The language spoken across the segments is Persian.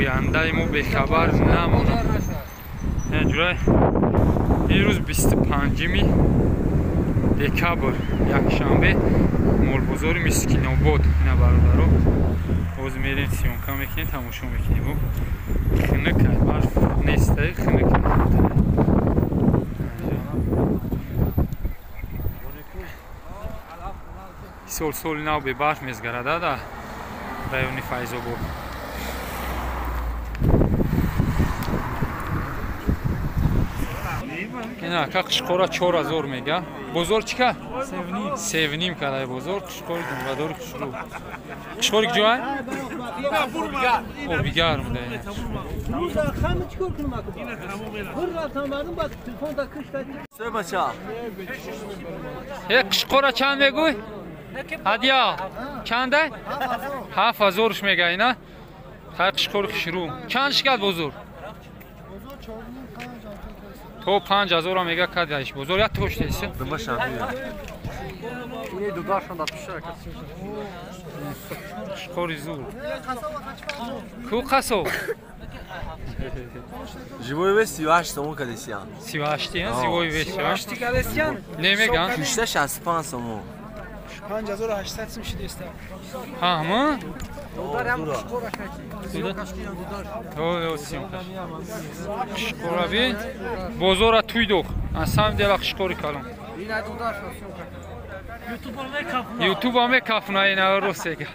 آینده ما بیخبر نمونه. اینجوری امروز 25 دکبر یکشنبه مول بازار مسکین آباد اینا برادرها باز میریم سیونکا میکنیم تماشا میکنیم و خنک برف نیسته خنک سال نو به برف میزگرده در رایون فیض آباد. اینا که قشقورا 4000 میگه. بزرگ چیکه؟ 7.5 کلای بزرگ قشقوری دنبادور قشقور. قشقوری کجای؟ او بیگار بوده. روزا خام چیکار کنم اکو؟ هر رفتم بعدم با تلفن تا کش دادی. سه بچا. قشقورا چند میگوی؟ هدیه چنده؟ 7000 میگه اینا. خیلی قشقور قشرو. چندش کرد بزرگ؟ تو 5000 هم میگه کدیش بزرگ یا توش نیست؟ دمشق میاد. اینه دوداشون دا پیشه کسی. قشقوری زور. کو قصو؟ جیبوی به 38 تومن کدیسیان. 38 ها زیبایی به 38 کدیسیان. نمیگن. پیشته 65 تومن. 5800 میشه دسته. ها ما؟ دارم قشقور اشکی. او سیم. قشقورا بی بزرگ توی دو. اصلا دل قشقوری کلام. اینا دوداش یوتیوب هم کافنا اینا روسه که.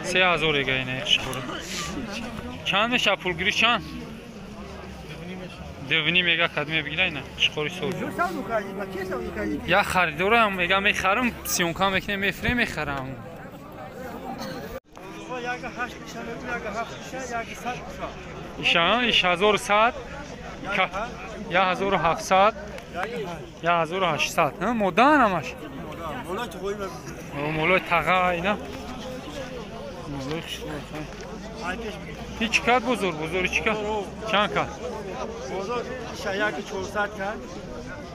3000 ایگه اینه قشقورا. چند میشه پولگیری چند؟ 2.5 میگه خدمه بگیره اینا قشقوری سوز. یا خریدارم میگه میخرم سیونکا میکنه میفره میخرم. ایش 1100 یا 1700 یا 1800 نه مدان همش مولای تقا اینا هیچ کد بزرگ چی کد؟ چند کد؟ بزرگ ایشا یکی 400 کد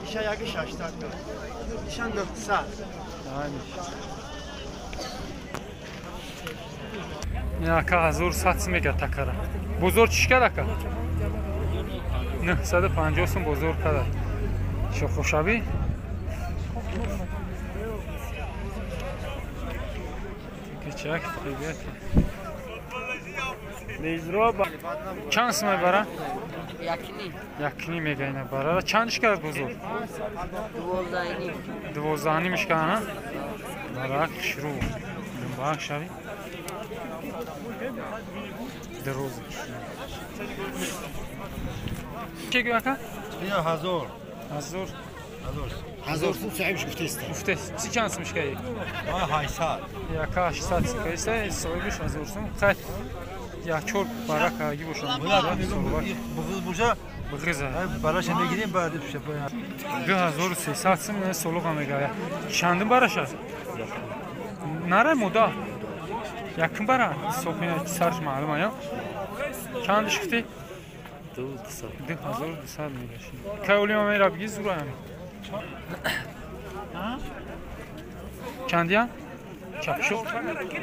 ایشا یکی 600 کد ایشا 900 اینا که 1100 میگه تکره بزرگ چی کد اکا؟ 950 سون بزرگ کده شو خوشابی؟ چک فقیبیت چند سمه برا؟ یکنی میگه اینه برا چندش کرد بزرگ؟ 12 میشکنه نه؟ برا شروع دنبال شوی دروز چه گویا که؟ اینا 1000 سو صاحبش گفته است. گفته چی چند سمش که؟ 800 یا که 800 سکه صاحبش 1000 سوم خیلی یا چور برا که باشم بوجا بغزه بالاش نگیریم بعد پیش پای 2300 سم سولوغا میگه چندم براش است نره مودا یکم برا صبح سرش معلوم آیا چندش گفتی 2200 میگه که اولی ما میره بگی زور همین چندیان؟ چپشو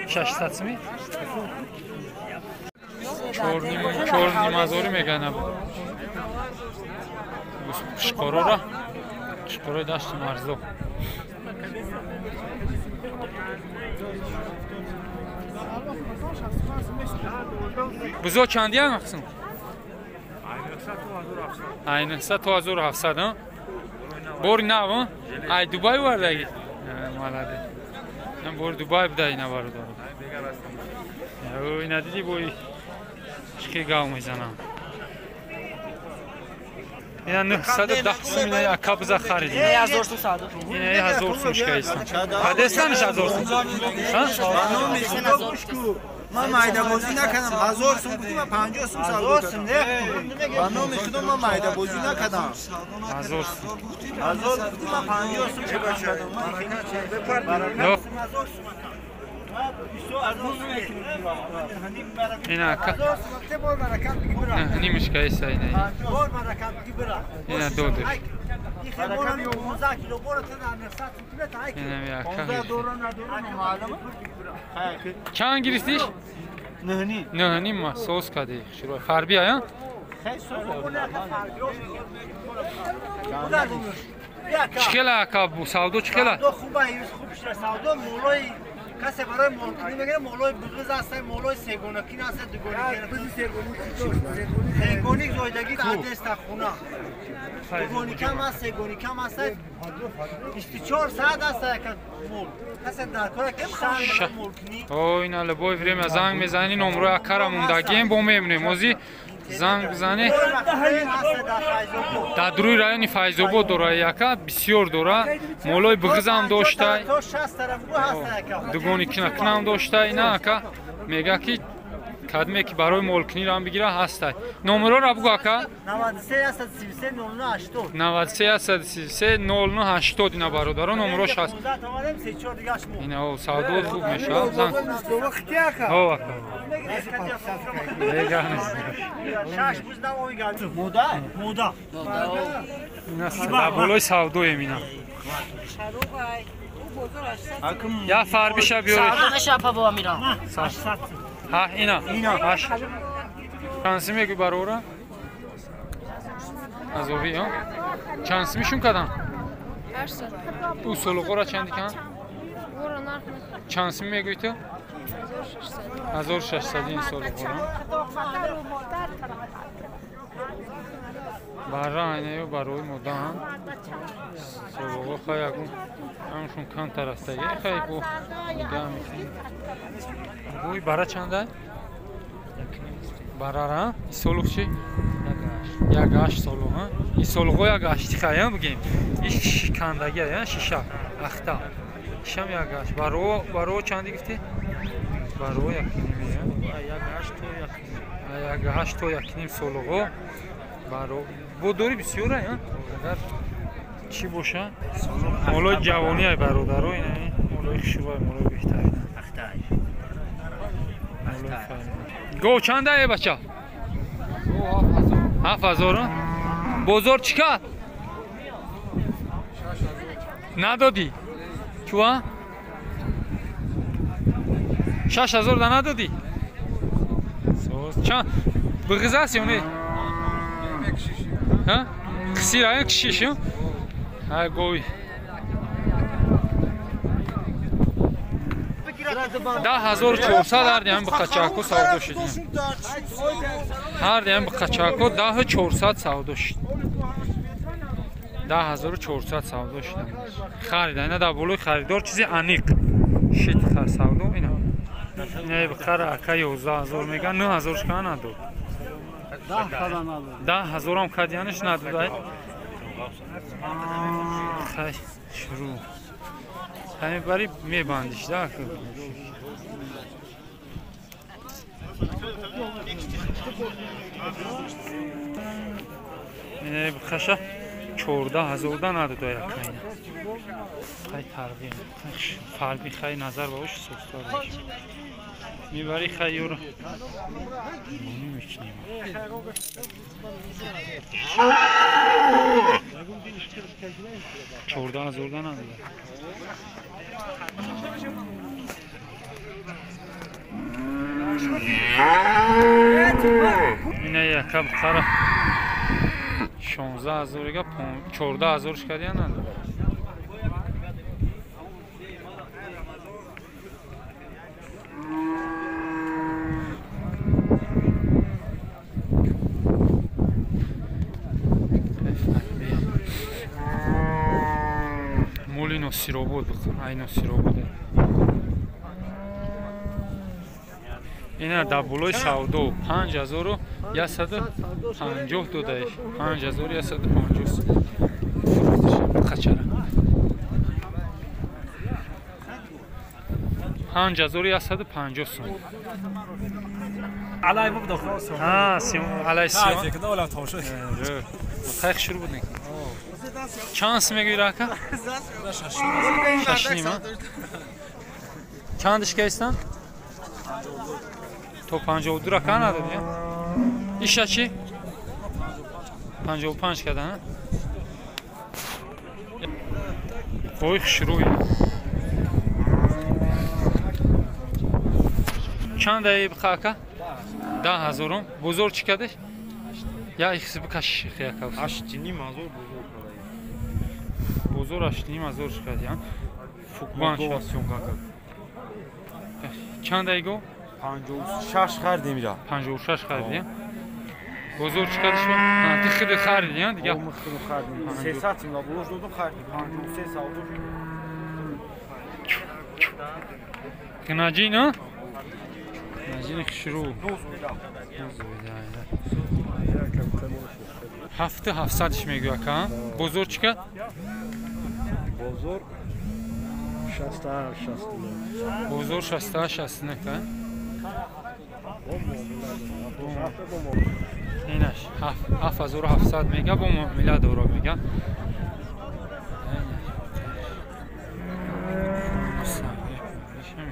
600 سمی 4.5 میگه نبود قشقورا را قشقورا داشت مرزو بزرگ چندیان مقصود؟ aynı 1700 ha bor ne bu ay Dubai var da malade ben bor Dubai بداینا var da ya o ina dedi bu çıkı gavmizana ina 910 سوم ya kabza xarid Ya zorsun sadı. yine 1000 سوم şikayetsin hadestan 1000 سوم ha من مایده بازی نکردم 1000 سوم بودیم و 50 سوم سودا کردم بانو میشدم من مایده بازی نکردم 1000 سوم 1000 بودیم و 50 سوم چه کردم اینا که نیمش که ایسا اینه اینا دو دوش اینا میا که چند گریستیش؟ نه نیم ما سوس کدی شروع فاربی آیا؟ چکلا کابو سعودو چکلا؟ خوبه خوب شده سعودو مولای کسی برای مولکنی میگه مولای بزرگ است مولای سگونکی است سگونیک زایدگی دست خونه سگونیک هم است سگونیک هم است 24 ساعت است یک مول کسی در کار که خواهد مولکنی اوه اینا لبای فریم زنگ میزنی نمره اکرا موندگیم با میمونه موزی زنگ بزنی در دروی رایانی فیض‌آباد داره یکا بسیار داره مولای بغزم داشته دوگونی کنم داشته اینا که میگه که کدمه که برای مولکنی را هم بگیره هسته نمره را بگو اکا 93 09 80 اینا برادران نمرهش هست اینا سعودات خوب میشه زنگ ها اکا مودا بالای سعودویم اینا یا فربیشه بیاری ها اینا هاش چانسی میگی برورا ازوی ها چانسی میشون کدام او سولوقو را چندی کن چانسی میگی تو 1600 این سولوقو را برا اینه برای مودا هم سولوقو خواهی اگون همشون کم ترسته خیلی بو نگاه میکنی بوی برا چنده؟ برا را؟ این سولوق چی؟ یک گاش سولوق ها؟ این سولوقو یک گاشتی خواهی هم بگیم این کندگی ها شیشه اختا شم یک گاش برو چندی گفتی؟ برو یک نیم یک گاش تو یک نیم سولوقو برو بو دوری بسیاره ها؟ اگر چی باشه؟ مولای جوانی های برادر ها اینه مولای خشوبای مولای بهتری گو چنده ای بچه؟ 7000 بزرگ چی کرد؟ ندادی؟ چوه؟ 6000 دا ندادی؟ چند؟ بغزه هستی اونه؟ کسی رای کشیش های گوی 10400 هر دیم به قچاکو سودا شد هر دیم به قچاکو 10400 سودا شد 10400 سودا شد خریدن نه در بالای خریدار چیزی انیق شد خر سودا اینا نه بخره اکا 11000 میگن 9000 ش کان نداد 10000 هم کدیانش نداد خیلی شروع همین باری میبندیش ده اینه بخشه 14000 دا نداده یک خیلی خیلی ترقیم فرقی خیلی نظر باش سوستار میبری خیلی رو بونی میکنیم 14000 دا نداده اینه یکم خرا 16000 گا 14000 ش کردی نه مولینو سیروبود اینو سیروبوده اینا دابلوی سعودو 5150 دادش 5150 خچره 5150 سوم علای مبدا خلاص ها سیم علای سیم که ولا توشه خیلی شروع بود نه چانس میگیره که شش نیم چندش که هستن؟ تو 52 را که ندادی؟ ایشا چی؟ 55 کردن؟ خوی خشروی چند ای بخواه که؟ 10,000 بزرگ چی کردش؟ یا ایخسی بکش خیلی کاوس 8,500 بزرگ 8,500 شکرد یا فوکبان شد چند ای گو؟ 56 خریدیم میرا 56 خریدی؟ بزرگ چقدر شد؟ خیلی خریدی دیگه؟ مخدو خریدیم 300 میلا بروش دو خریدیم 53 ساعت کناجی نه؟ کناجی خشرو 700 میگه که بزرگ چقدر؟ بزرگ 60 بزرگ 60 نه که؟ اینش 7700 میگه با معامله دورا میگه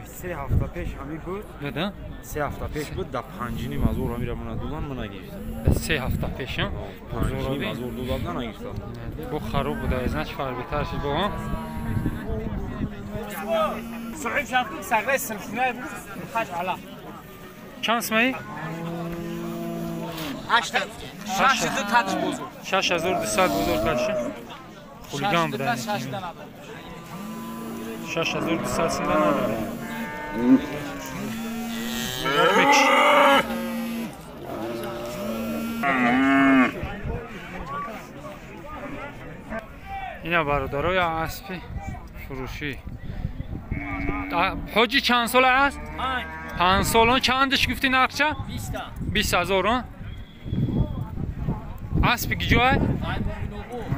سه هفته پیش همین بود بده 3 هفته پیش بود در 5,500 همیرا من دادن من نگرفتم 3 هفته پیش 5,500 دادن نگرفتم bu خراب بوده از نش فرق بهتر شد با هم صعيب شافك ساقي السلفنا حاج على چند می 6200 بزرگ کشه خولیگان بوده 6200 سنده نداره اینا برادرای اسبی فروشی حاجی چند سال است؟ 5 سال چندش گفتی نقشه؟ 20,000 اسبی کجای؟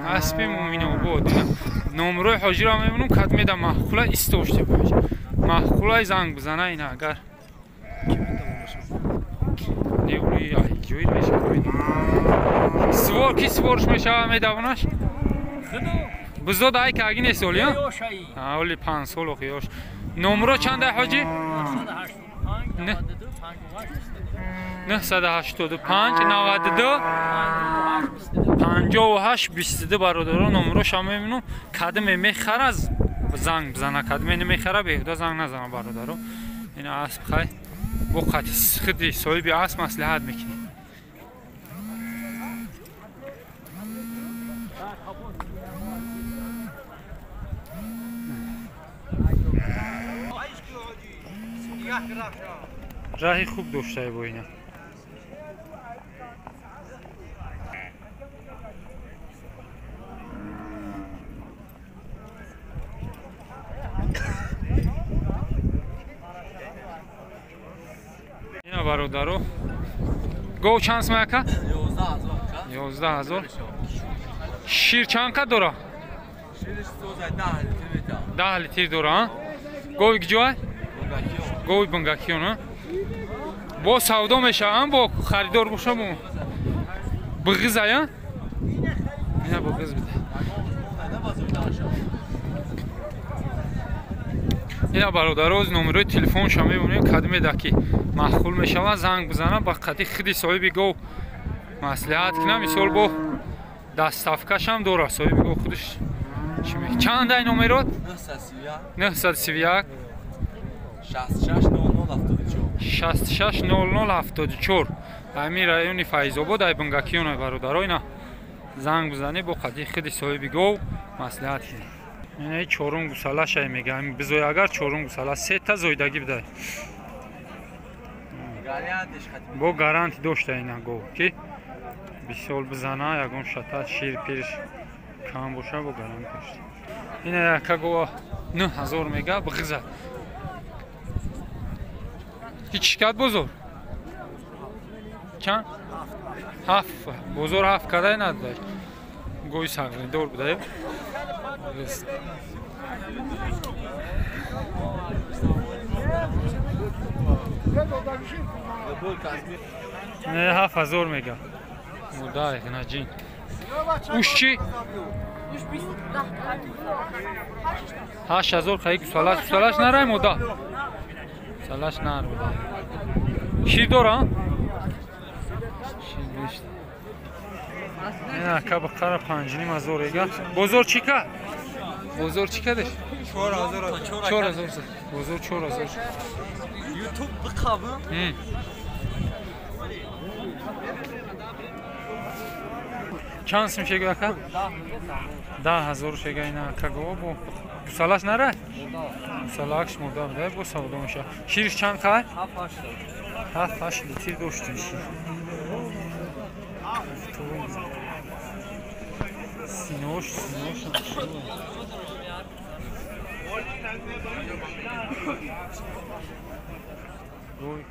اسبی مومینو بود نمره حاجی را میبینم کد میدم محخوله استوشته باشه محخوله زنگ بزنه اینا اگر نیوری جوی میشه سوار کی سوارش میشه میدونش بزرگ ای که اگه نیست اولی ها اولی 5 سال خیاش نمره چنده حاجی 985 92 58 22 برادرها نمره شما میبینم کدم میخره از زنگ بزنه کدم نمیخره بهدا زنگ نزنه برادرها این اسب خیلی با خیلی صاحب اسب مصلحت میکنی راهی خوب داشته با اینا اینا برادرو گو چند سمه که؟ 11,000 شیر چند که داره؟ شیرش 10 لیتر داره گوی کجای؟ گوی بنگاکیونه با سودا میشه هم با خریدار باشه با بغیز ها؟ اینا بغیز بده اینا برادراز نمره تلفن شما میبینید کدوم دکی مخول میشه زنگ بزنه با قطعی خیلی صاحبی گو مصلحت کنه مثال با دستافکش هم داره صاحبی گو خودش چی میگه چند این نمرات 931 66 0074 همین رایونی فیض‌آباد ای بنگاکیون برادرای اینا زنگ بزنی با قطعی خیلی صاحبی گو مصلحت کنه این چهارم گوساله شای میگه همین بزوی اگر چهارم گوساله 3 تا زویدگی بده با گارانتی داشته اینا گو که 20 سال بزنه یکون شتا شیر پیرش کم باشه با گارانتی داشته این یکا گو 9,000 میگه بغیزه هیچ شکت بزرگ چند؟ 7 بزرگ 7 کده نداره گوی سقلی دور بده نه 7,000 میگه مدای خناجین اوش چی؟ 8,000 خیلی گوسالش نره مدا Salaş nar bu da. Şir dora. Şir işte. Ne akaba kara pancini mazor ega. Bozor çika. Bozor çikadır. 4000 Çor hazır. Bozor çor hazır. YouTube bıkabı. Çansım şey aka. 10,000 şey ayna aka go bu. Bu salaş nara? Salaş moda da bu savdonşa. Şiriş çankay? Ha faş litir doştu işi. Sinoş. Oy.